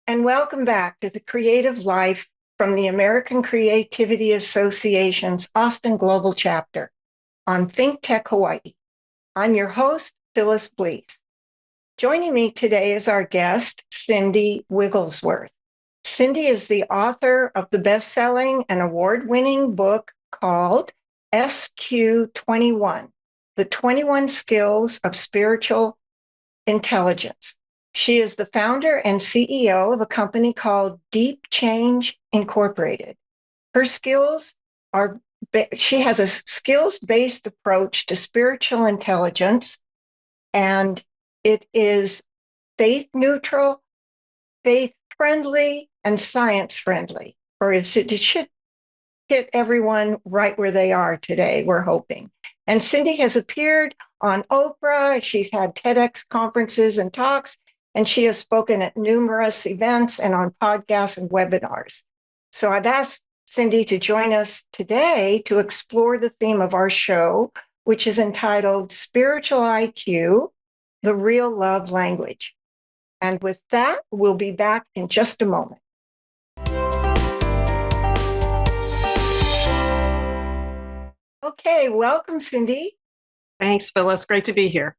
and welcome back to the Creative Life from the American Creativity Association's Austin Global Chapter on ThinkTech Hawaii. I'm your host, Phyllis Blees. Joining me today is our guest, Cindy Wigglesworth. Cindy is the author of the best-selling and award-winning book called SQ21, The 21 Skills of Spiritual Intelligence. She is the founder and CEO of a company called Deep Change Incorporated. She has a skills-based approach to spiritual intelligence, and it is faith neutral, faith friendly, and science friendly. Or it should hit everyone right where they are today, we're hoping. And Cindy has appeared on Oprah. She's had TEDx conferences and talks, and she has spoken at numerous events and on podcasts and webinars. So I've asked Cindy to join us today to explore the theme of our show, which is entitled Spiritual IQ, the Real Love Language. And with that, we'll be back in just a moment. Okay, welcome, Cindy. Thanks, Phyllis. Great to be here.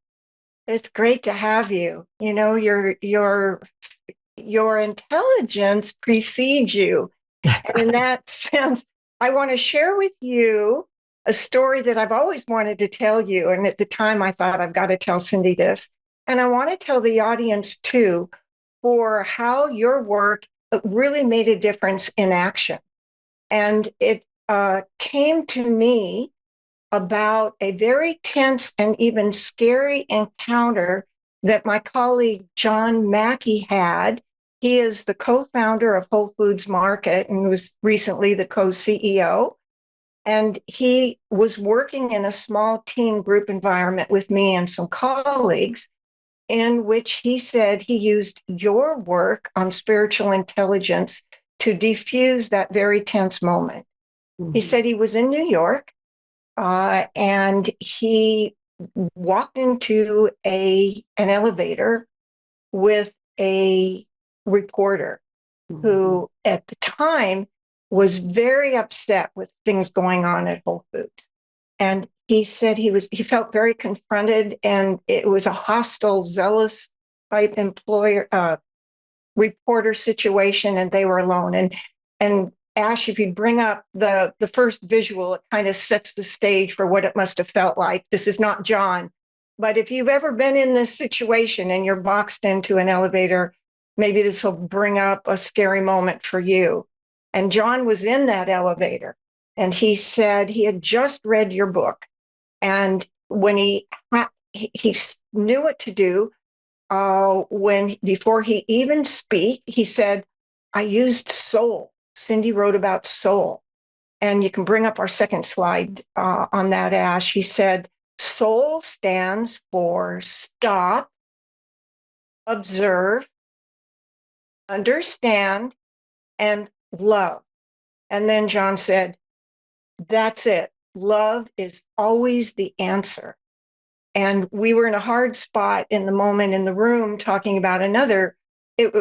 It's great to have you. You know, your intelligence precedes you. And in that sense, I want to share with you a story that I've always wanted to tell you. And at the time, I thought I've got to tell Cindy this. And I want to tell the audience too, for how your work really made a difference in action. And it came to me about a very tense and even scary encounter that my colleague John Mackey had. He is the co-founder of Whole Foods Market and was recently the co-CEO. And he was working in a small team group environment with me and some colleagues, in which he said he used your work on spiritual intelligence to diffuse that very tense moment. Mm-hmm. He said he was in New York, and he walked into an elevator with a reporter who at the time was very upset with things going on at Whole Foods. And he said he felt very confronted, and it was a hostile, zealous type reporter situation, and they were alone. And Ash, if you bring up the first visual, it kind of sets the stage for what it must have felt like. This is not John, but if you've ever been in this situation and you're boxed into an elevator, maybe this will bring up a scary moment for you. And John was in that elevator, and he said he had just read your book. And when he knew what to do, before he even speak, he said, I used soul. Cindy wrote about soul. And you can bring up our second slide on that, Ash. He said, soul stands for stop, observe, understand, and love. And then John said, that's it. Love is always the answer. And we were in a hard spot in the moment in the room talking about another,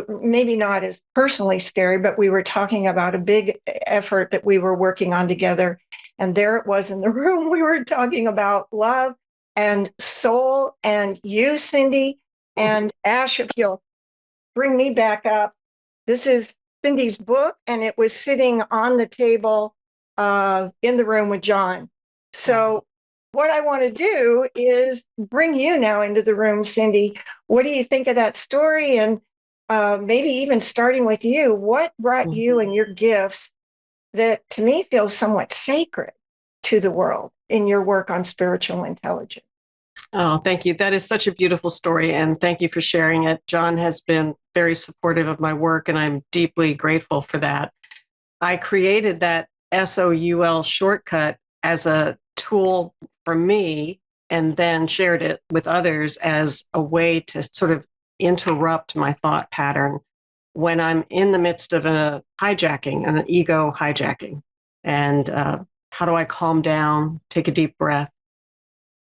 maybe not as personally scary, but we were talking about a big effort that we were working on together. And there it was in the room. We were talking about love and soul, and you, Cindy, and Ash, if you'll bring me back up. This is Cindy's book, and it was sitting on the table in the room with John. So what I want to do is bring you now into the room, Cindy. What do you think of that story? And maybe even starting with you, what brought you and your gifts that to me feels somewhat sacred to the world in your work on spiritual intelligence? Oh, thank you. That is such a beautiful story, and thank you for sharing it. John has been very supportive of my work, and I'm deeply grateful for that. I created that SOUL shortcut as a tool for me, and then shared it with others as a way to sort of interrupt my thought pattern when I'm in the midst of an ego hijacking. And how do I calm down, take a deep breath,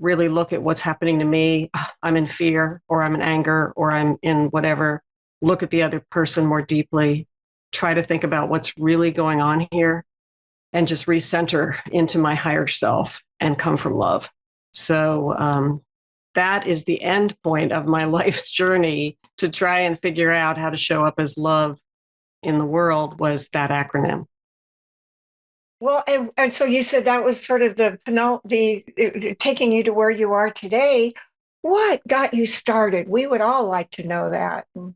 really look at what's happening to me? I'm in fear, or I'm in anger, or I'm in whatever look at the other person more deeply, try to think about what's really going on here, and just recenter into my higher self and come from love. So that is the end point of my life's journey to try and figure out how to show up as love in the world, was that acronym. Well, and so you said that was sort of the taking you to where you are today. What got you started? We would all like to know that. And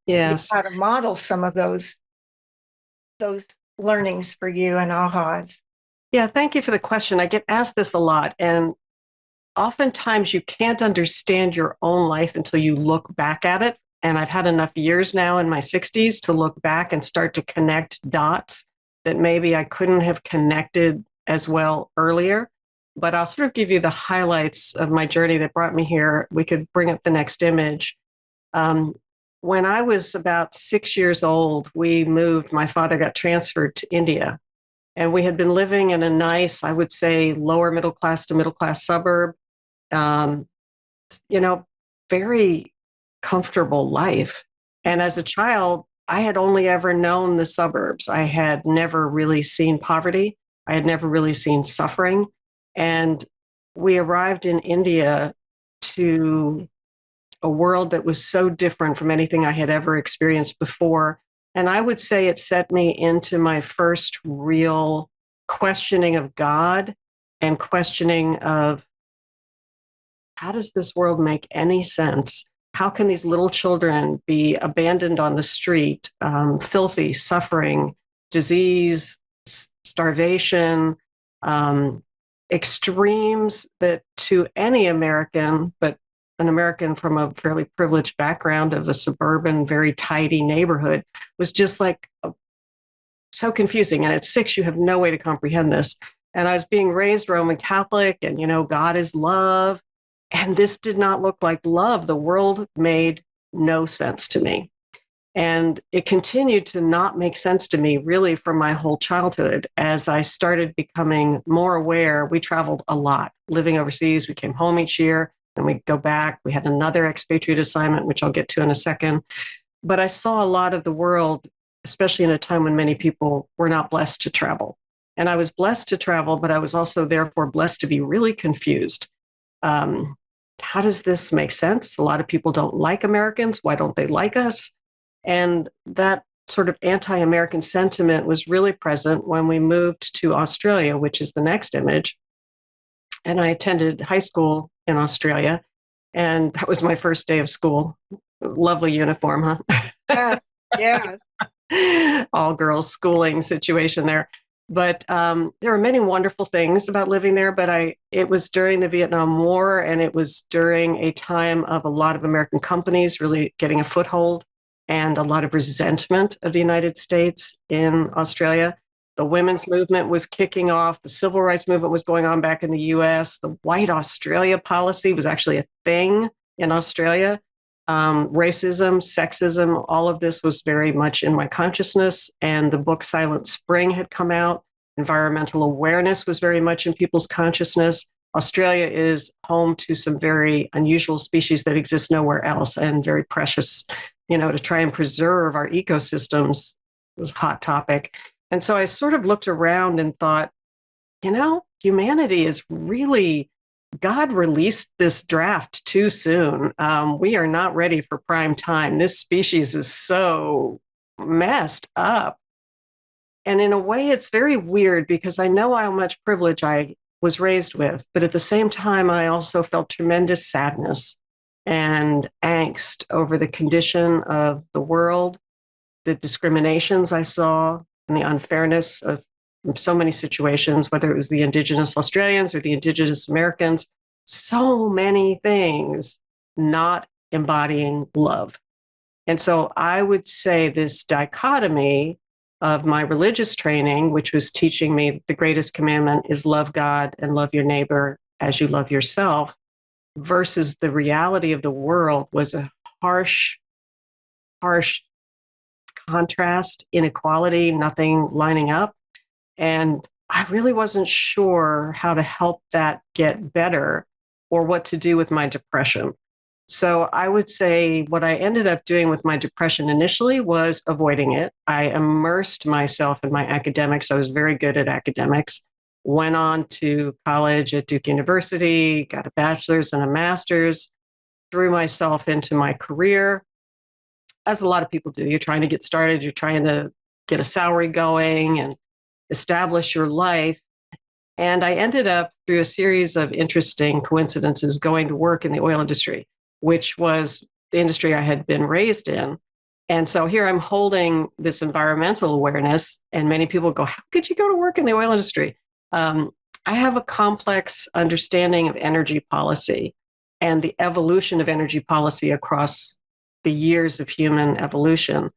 Yes. how to model some of those learnings for you and ahas. Yeah, thank you for the question. I get asked this a lot, and oftentimes you can't understand your own life until you look back at it. And I've had enough years now in my 60s to look back and start to connect dots that maybe I couldn't have connected as well earlier. But I'll sort of give you the highlights of my journey that brought me here. We could bring up the next image. When I was about 6 years old, we moved. My father got transferred to India, and we had been living in a nice, I would say, lower middle class to middle class suburb. Um, Very comfortable life. And as a child, I had only ever known the suburbs. I had never really seen poverty. I had never really seen suffering. And we arrived in India to a world that was so different from anything I had ever experienced before. And I would say it set me into my first real questioning of God and questioning of, how does this world make any sense? How can these little children be abandoned on the street, filthy, suffering, disease, starvation, extremes that to any American, but an American from a fairly privileged background of a suburban, very tidy neighborhood, was just like so confusing. And at 6, you have no way to comprehend this. And I was being raised Roman Catholic, and, God is love. And this did not look like love. The world made no sense to me. And it continued to not make sense to me really for my whole childhood. As I started becoming more aware, we traveled a lot, living overseas. We came home each year, and we'd go back. We had another expatriate assignment, which I'll get to in a second. But I saw a lot of the world, especially in a time when many people were not blessed to travel. And I was blessed to travel, but I was also therefore blessed to be really confused. How does this make sense? A lot of people don't like Americans. Why don't they like us? And that sort of anti-American sentiment was really present when we moved to Australia, which is the next image. And I attended high school in Australia, and that was my first day of school. Lovely uniform, huh? Yes, yes. All girls schooling situation there. But there are many wonderful things about living there. But it was during the Vietnam War, and it was during a time of a lot of American companies really getting a foothold, and a lot of resentment of the United States in Australia. The women's movement was kicking off. The civil rights movement was going on back in the US. The White Australia policy was actually a thing in Australia. Racism, sexism, all of this was very much in my consciousness. And the book Silent Spring had come out. Environmental awareness was very much in people's consciousness. Australia is home to some very unusual species that exist nowhere else, and very precious. To try and preserve our ecosystems was a hot topic. And so I sort of looked around and thought, humanity is really, God released this draft too soon. We are not ready for prime time. This species is so messed up. And in a way, it's very weird, because I know how much privilege I was raised with, but at the same time, I also felt tremendous sadness and angst over the condition of the world, the discriminations I saw, and the unfairness of so many situations, whether it was the Indigenous Australians or the Indigenous Americans, so many things not embodying love. And so I would say this dichotomy of my religious training, which was teaching me the greatest commandment is love God and love your neighbor as you love yourself, versus the reality of the world, was a harsh contrast, inequality, nothing lining up. And I really wasn't sure how to help that get better, or what to do with my depression. So I would say what I ended up doing with my depression initially was avoiding it. I immersed myself in my academics. I was very good at academics. Went on to college at Duke University, got a bachelor's and a master's, threw myself into my career, as a lot of people do. You're trying to get started, you're trying to get a salary going and establish your life. And I ended up, through a series of interesting coincidences, going to work in the oil industry, which was the industry I had been raised in. And so here I'm holding this environmental awareness, and many people go, how could you go to work in the oil industry? I have a complex understanding of energy policy and the evolution of energy policy across the years of human evolution.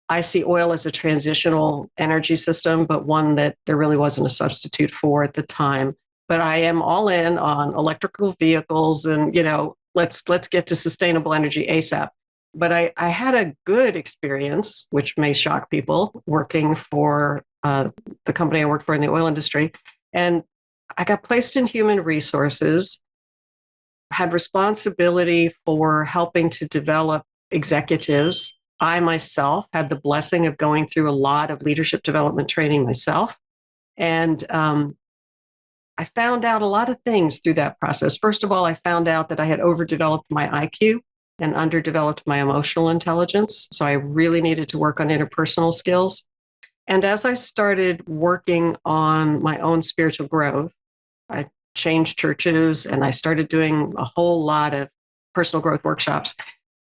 I see oil as a transitional energy system, but one that there really wasn't a substitute for at the time. But I am all in on electrical vehicles and, let's get to sustainable energy ASAP. But I had a good experience, which may shock people, working for the company I worked for in the oil industry. And I got placed in human resources, had responsibility for helping to develop executives. I myself had the blessing of going through a lot of leadership development training myself. And I found out a lot of things through that process. First of all, I found out that I had overdeveloped my IQ and underdeveloped my emotional intelligence. So I really needed to work on interpersonal skills. And as I started working on my own spiritual growth, I changed churches and I started doing a whole lot of personal growth workshops.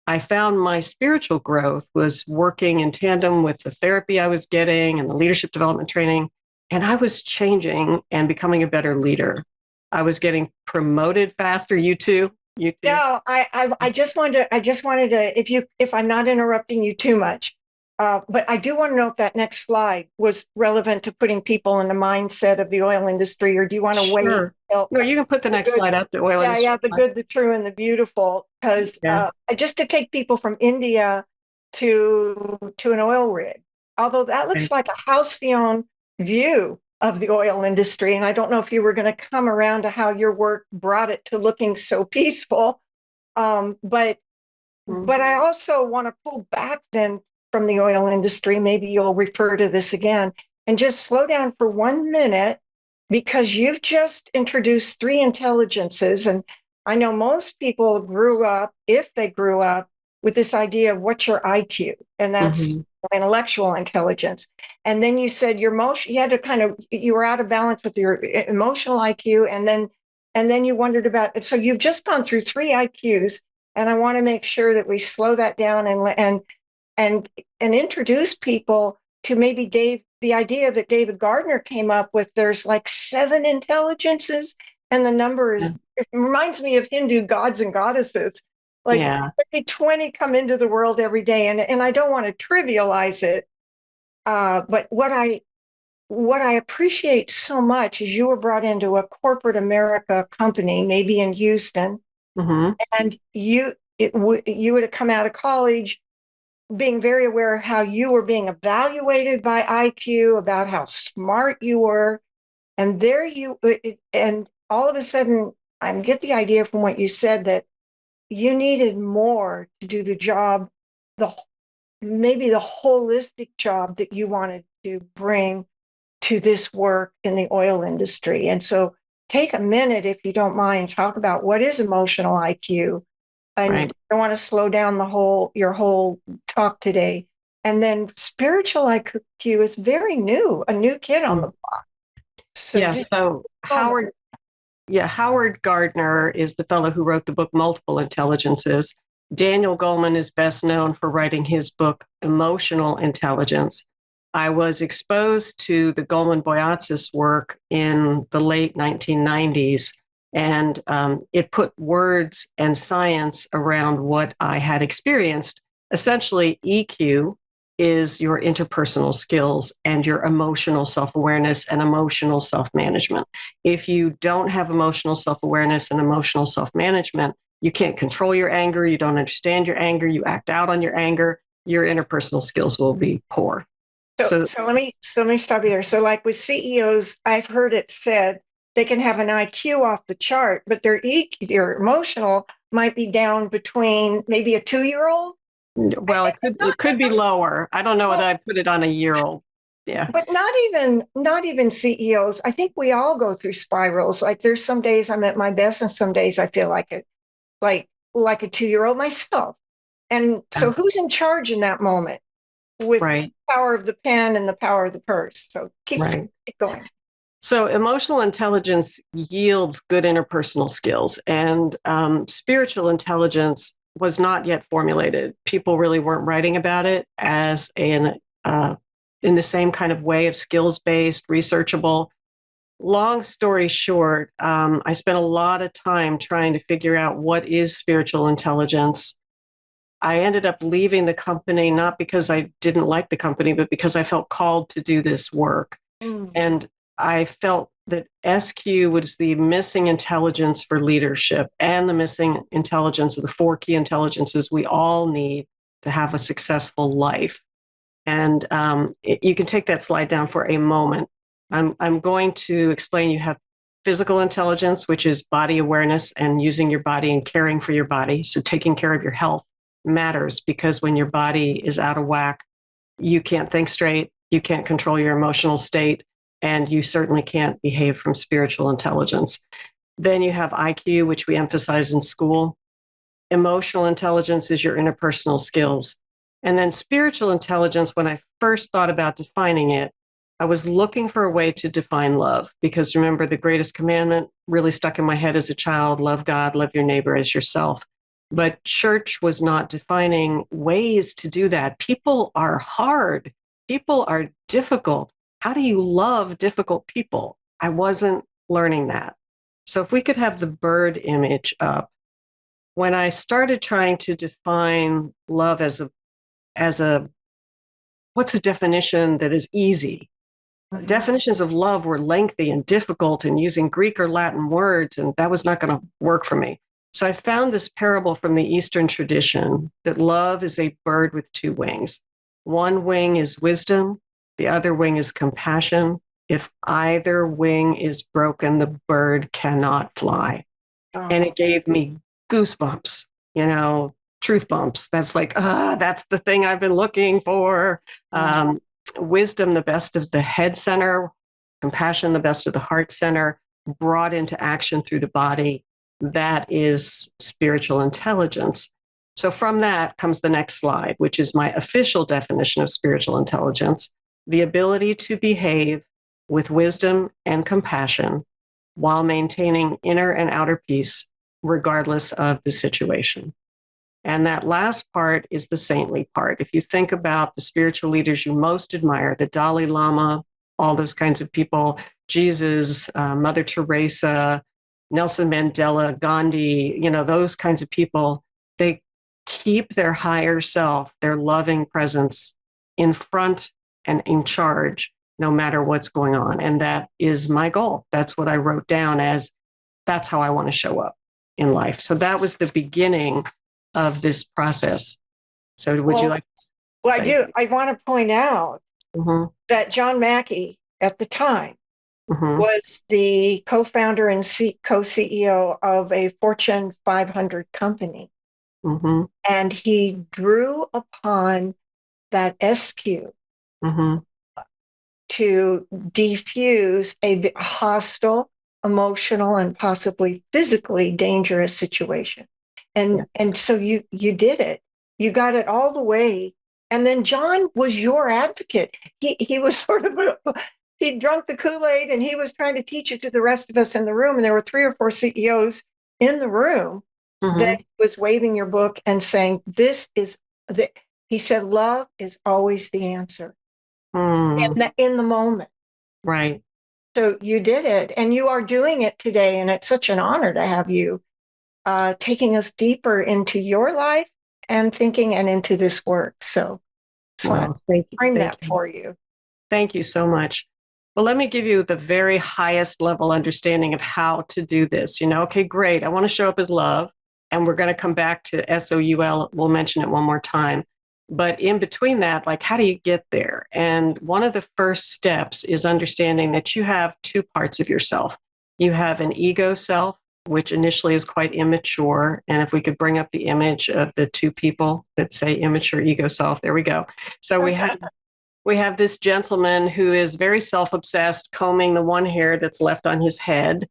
I found my spiritual growth was working in tandem with the therapy I was getting and the leadership development training. And I was changing and becoming a better leader. I was getting promoted faster. You too? You too? No, I just wanted to, if I'm not interrupting you too much, but I do want to know if that next slide was relevant to putting people in the mindset of the oil industry, or do you want to wait? No, you can put the next slide up, the oil industry. Yeah, the good, the true, and the beautiful, because just to take people from India to an oil rig, although that looks like a halcyon view of the oil industry. And I don't know if you were going to come around to how your work brought it to looking so peaceful. But I also want to pull back then from the oil industry. Maybe you'll refer to this again and just slow down for 1 minute, because you've just introduced three intelligences. And I know most people grew up, if they grew up, with this idea of what's your IQ, and that's intellectual intelligence. And then you said your emotion, you had to you were out of balance with your emotional IQ, and then you wondered about it. So you've just gone through three IQs, and I want to make sure that we slow that down and introduce people to maybe the idea that David Gardner came up with. There's like 7 intelligences, and the number is, it reminds me of Hindu gods and goddesses. Like 20 come into the world every day. And I don't want to trivialize it. But what I appreciate so much is you were brought into a corporate America company, maybe in Houston, and you would have come out of college being very aware of how you were being evaluated by IQ, about how smart you were. And and all of a sudden, I get the idea from what you said that you needed more to do the job, maybe the holistic job that you wanted to bring to this work in the oil industry. And so take a minute, if you don't mind, talk about what is emotional IQ. And I want to slow down your whole talk today. And then spiritual IQ is very new, a new kid on the block. So Howard Gardner is the fellow who wrote the book Multiple Intelligences. Daniel Goleman is best known for writing his book Emotional Intelligence. I was exposed to the Goleman-Boyatzis work in the late 1990s, and it put words and science around what I had experienced. Essentially, EQ is your interpersonal skills and your emotional self-awareness and emotional self-management. If you don't have emotional self-awareness and emotional self-management, you can't control your anger, you don't understand your anger, you act out on your anger, your interpersonal skills will be poor. So let me stop you there. So like with CEOs, I've heard it said they can have an IQ off the chart, but their EQ, their emotional might be down between maybe a 2-year-old. Well, it could be lower. I don't know that I'd put it on a year old. Yeah. But not even CEOs. I think we all go through spirals. Like there's some days I'm at my best and some days I feel like it, like a 2-year-old myself. And so who's in charge in that moment with right. the power of the pen and the power of the purse? So keep going. So emotional intelligence yields good interpersonal skills, and spiritual intelligence was not yet formulated. People really weren't writing about it as in the same kind of way of skills-based, researchable. Long story short, I spent a lot of time trying to figure out what is spiritual intelligence. I ended up leaving the company, not because I didn't like the company, but because I felt called to do this work. And I felt that SQ was the missing intelligence for leadership and the missing intelligence of the 4 key intelligences we all need to have a successful life. And you can take that slide down for a moment. I'm going to explain you have physical intelligence, which is body awareness and using your body and caring for your body. So taking care of your health matters, because when your body is out of whack, you can't think straight, you can't control your emotional state, and you certainly can't behave from spiritual intelligence. Then you have IQ, which we emphasize in school. Emotional intelligence is your interpersonal skills. And then spiritual intelligence, when I first thought about defining it, I was looking for a way to define love, because remember, the greatest commandment really stuck in my head as a child: love God, love your neighbor as yourself. But church was not defining ways to do that. People are hard. People are difficult. How do you love difficult people? I wasn't learning that. So if we could have the bird image up, when I started trying to define love as a what's a definition that is easy? Definitions of love were lengthy and difficult and using Greek or Latin words, and that was not going to work for me. So I found this parable from the Eastern tradition that love is a bird with 2 wings. One wing is wisdom, the other wing is compassion. If either wing is broken, the bird cannot fly. And it gave me goosebumps, truth bumps. That's like, that's the thing I've been looking for. Wisdom, the best of the head center, compassion, the best of the heart center, brought into action through the body. That is spiritual intelligence. So from that comes the next slide, which is my official definition of spiritual intelligence: the ability to behave with wisdom and compassion while maintaining inner and outer peace, regardless of the situation. And that last part is the saintly part. If you think about the spiritual leaders you most admire, the Dalai Lama, all those kinds of people, Jesus, Mother Teresa, Nelson Mandela, Gandhi, those kinds of people, they keep their higher self, their loving presence in front and in charge, no matter what's going on. And that is my goal. That's what I wrote down as, that's how I want to show up in life. So that was the beginning of this process. So would you like to say? Well, I do. I want to point out that John Mackey at the time was the co-founder and co-CEO of a Fortune 500 company. And he drew upon that SQ to defuse a hostile, emotional, and possibly physically dangerous situation. And so you did it. You got it all the way. And then John was your advocate. He was sort of he drunk the Kool-Aid and he was trying to teach it to the rest of us in the room. And there were 3 or 4 CEOs in the room that was waving your book and saying, he said, love is always the answer in the moment. Right. So you did it, and you are doing it today. And it's such an honor to have you taking us deeper into your life and thinking and into this work. So I frame that for you. Thank you so much. Well, let me give you the very highest level understanding of how to do this. Okay, great. I want to show up as love, and we're going to come back to SOUL. We'll mention it one more time. But in between that, how do you get there? And one of the first steps is understanding that you have 2 parts of yourself. You have an ego self, which initially is quite immature. And if we could bring up the image of the two people that say immature ego self, there we go. So we have this gentleman who is very self-obsessed, combing the one hair that's left on his head,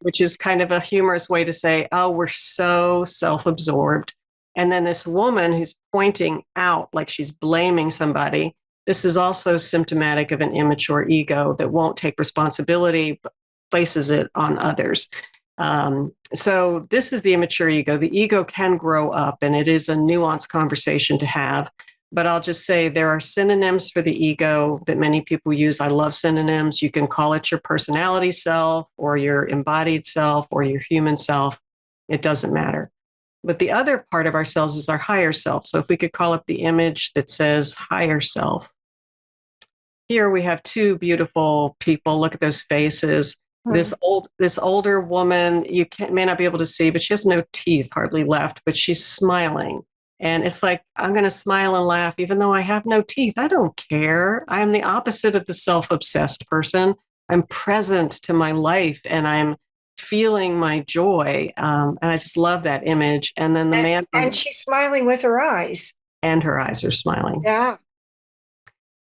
which is kind of a humorous way to say, oh, we're so self-absorbed. And then this woman who's pointing out like she's blaming somebody. This is also symptomatic of an immature ego that won't take responsibility, but places it on others. So this is the immature ego. The ego can grow up, and it is a nuanced conversation to have. But I'll just say there are synonyms for the ego that many people use. I love synonyms. You can call it your personality self or your embodied self or your human self. It doesn't matter. But the other part of ourselves is our higher self. So if we could call up the image that says higher self. Here we have two beautiful people. Look at those faces. This older woman, you may not be able to see, but she has no teeth hardly left, but she's smiling. And it's like, I'm going to smile and laugh, even though I have no teeth. I don't care. I am the opposite of the self-obsessed person. I'm present to my life and I'm feeling my joy. And I just love that image. And then the man. And she's smiling with her eyes. And her eyes are smiling. Yeah.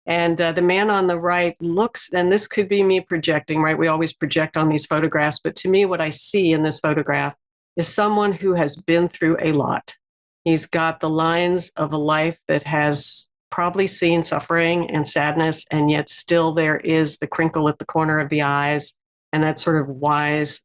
And the man on the right looks, and this could be me projecting, right? We always project on these photographs. But to me, what I see in this photograph is someone who has been through a lot. He's got the lines of a life that has probably seen suffering and sadness, and yet still there is the crinkle at the corner of the eyes and that sort of wise,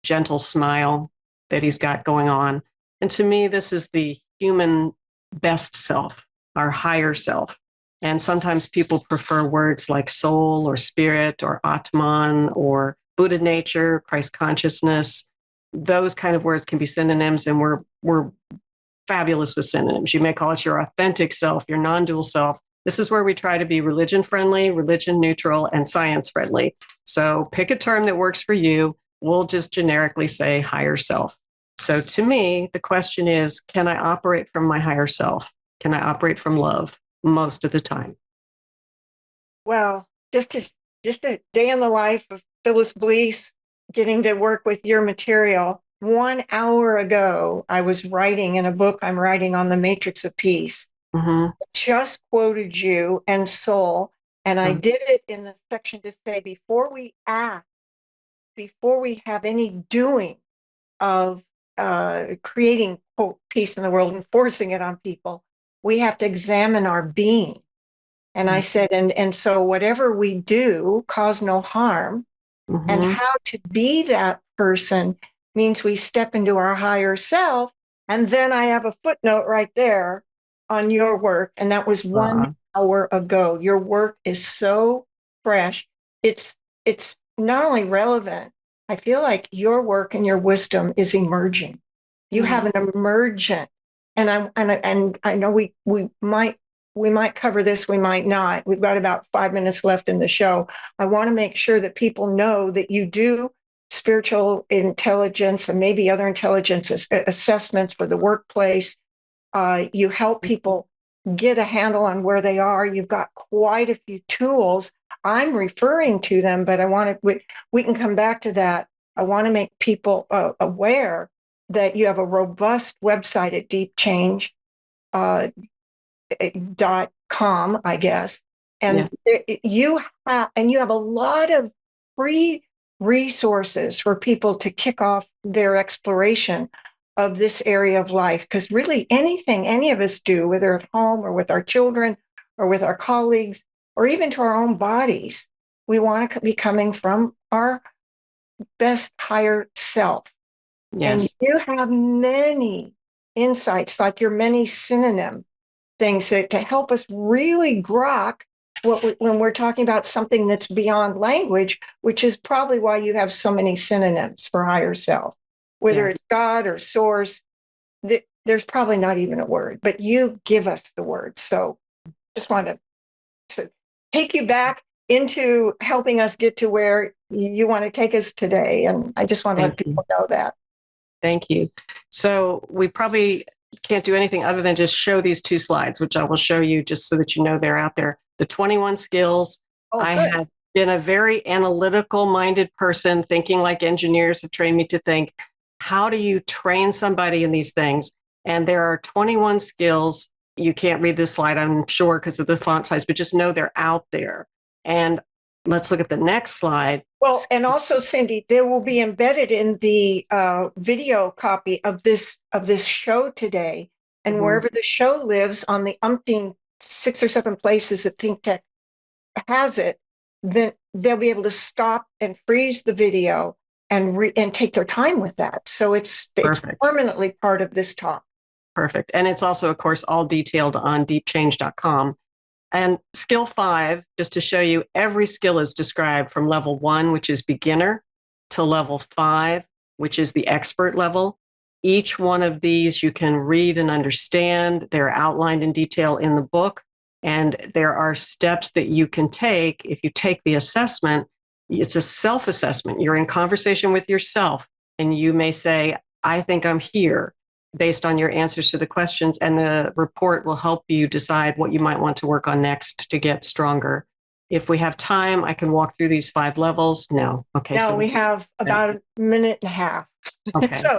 gentle smile that he's got going on. And to me, this is the human best self, our higher self. And sometimes people prefer words like soul or spirit or Atman or Buddha nature, Christ consciousness. Those kind of words can be synonyms, and we're fabulous with synonyms. You may call it your authentic self, your non-dual self. This is where we try to be religion friendly, religion neutral, and science friendly. So pick a term that works for you. We'll just generically say higher self. So to me, the question is, can I operate from my higher self? Can I operate from love most of the time? Well, just a day in the life of Phyllis Blees, getting to work with your material. 1 hour ago, I was writing in a book I'm writing on the matrix of peace. Just quoted you and soul. And I did it in the section to say, before we act, before we have any doing of creating, quote, peace in the world and forcing it on people, we have to examine our being. And I said, and so whatever we do, cause no harm. And how to be that person means we step into our higher self. And then I have a footnote right there on your work. And that was 1 hour ago. Your work is so fresh. It's not only relevant, I feel like your work and your wisdom is emerging. You have an emergent, and I know we might cover this, we might not. We've got about 5 minutes left in the show. I want to make sure that people know that you do spiritual intelligence and maybe other intelligence assessments for the workplace. You help people get a handle on where they are. You've got quite a few tools. I'm referring to them, but I want to, we can come back to that. I want to make people aware that you have a robust website at deepchange.com, I guess. And you have a lot of free resources for people to kick off their exploration of this area of life. Because really anything any of us do, whether at home or with our children or with our colleagues, or even to our own bodies, we want to be coming from our best higher self. Yes. And you have many insights, like your many synonym things to help us really grok when we're talking about something that's beyond language, which is probably why you have so many synonyms for higher self, whether it's God or source. There's probably not even a word, but you give us the word. So just want to take you back into helping us get to where you want to take us today. And I just want to let people know that. Thank you. So we probably can't do anything other than just show these two slides, which I will show you just so that you know they're out there. The 21 skills. I been a very analytical minded person, thinking like engineers have trained me to think. How do you train somebody in these things? And there are 21 skills. You can't read this slide, I'm sure, because of the font size, but just know they're out there. And let's look at the next slide. Well, and also, Cindy, there will be embedded in the video copy of this show today, and wherever the show lives on the umpteen 6 or 7 places that ThinkTech has it, then they'll be able to stop and freeze the video and take their time with that. So it's permanently part of this talk. Perfect. And it's also, of course, all detailed on deepchange.com. And skill 5, just to show you, every skill is described from level 1, which is beginner, to level 5, which is the expert level. Each one of these you can read and understand. They're outlined in detail in the book. And there are steps that you can take. If you take the assessment, it's a self-assessment. You're in conversation with yourself, and you may say, I think I'm here, based on your answers to the questions, and the report will help you decide what you might want to work on next to get stronger. If we have time, I can walk through these 5 levels. No. Okay. No, so we have about a minute and a half. Okay. So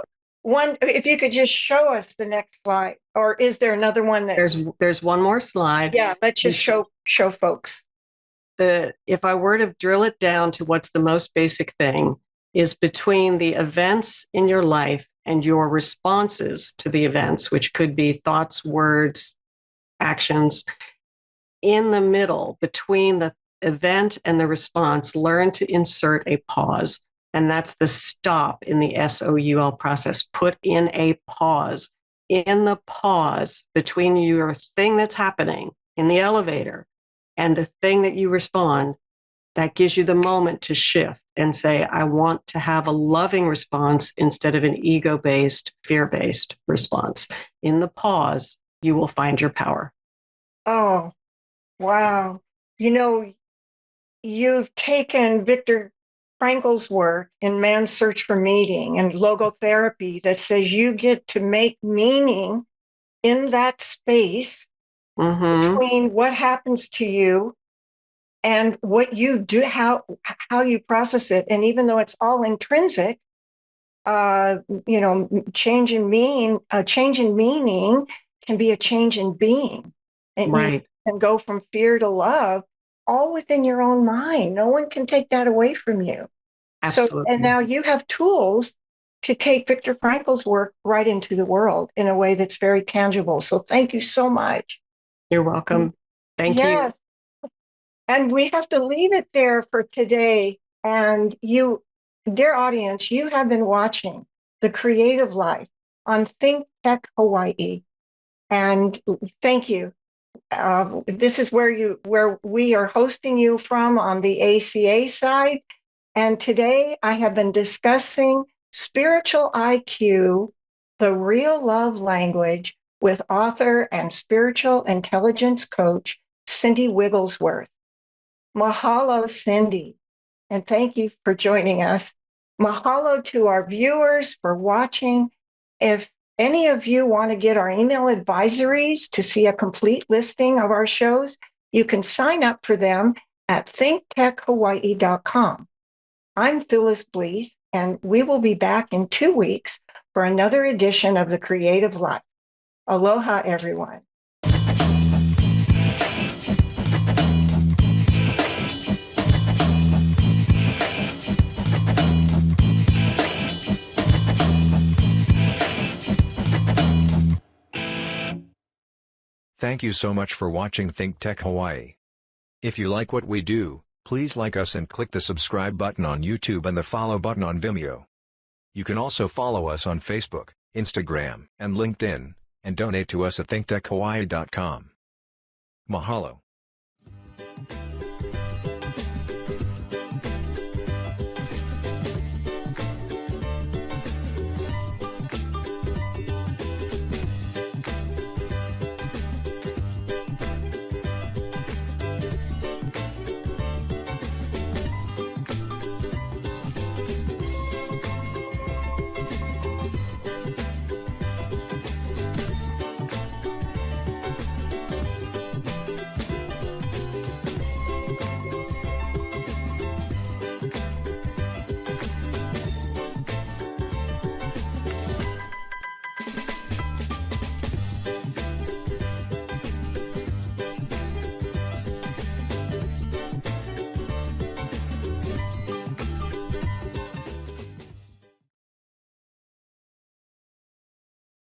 if you could just show us the next slide, or is there another one that there's one more slide? Yeah, let's just show folks. If I were to drill it down to what's the most basic thing, is between the events in your life and your responses to the events, which could be thoughts, words, actions. In the middle, between the event and the response, learn to insert a pause. And that's the stop in the SOUL process. Put in a pause. In the pause between your thing that's happening in the elevator and the thing that you respond, that gives you the moment to shift and say, I want to have a loving response instead of an ego-based, fear-based response. In the pause, you will find your power. Oh, wow. You know, you've taken Viktor Frankl's work in Man's Search for Meaning and logotherapy that says you get to make meaning in that space between what happens to you and what you do, how you process it. And even though it's all intrinsic, change in meaning can be a change in being. And you can go from fear to love, all within your own mind. No one can take that away from you. Absolutely. So, and now you have tools to take Viktor Frankl's work right into the world in a way that's very tangible. So thank you so much. You're welcome. Thank you. And we have to leave it there for today. And you, dear audience, you have been watching The Creative Life on ThinkTech Hawaii. And thank you. This is where we are hosting you from on the ACA side. And today I have been discussing spiritual IQ, the real love language, with author and spiritual intelligence coach, Cindy Wigglesworth. Mahalo, Cindy, and thank you for joining us. Mahalo to our viewers for watching. If any of you want to get our email advisories to see a complete listing of our shows, you can sign up for them at thinktechhawaii.com. I'm Phyllis Blees, and we will be back in 2 weeks for another edition of The Creative Life. Aloha, everyone. Thank you so much for watching ThinkTech Hawaii. If you like what we do, please like us and click the subscribe button on YouTube and the follow button on Vimeo. You can also follow us on Facebook, Instagram, and LinkedIn, and donate to us at thinktechhawaii.com. Mahalo.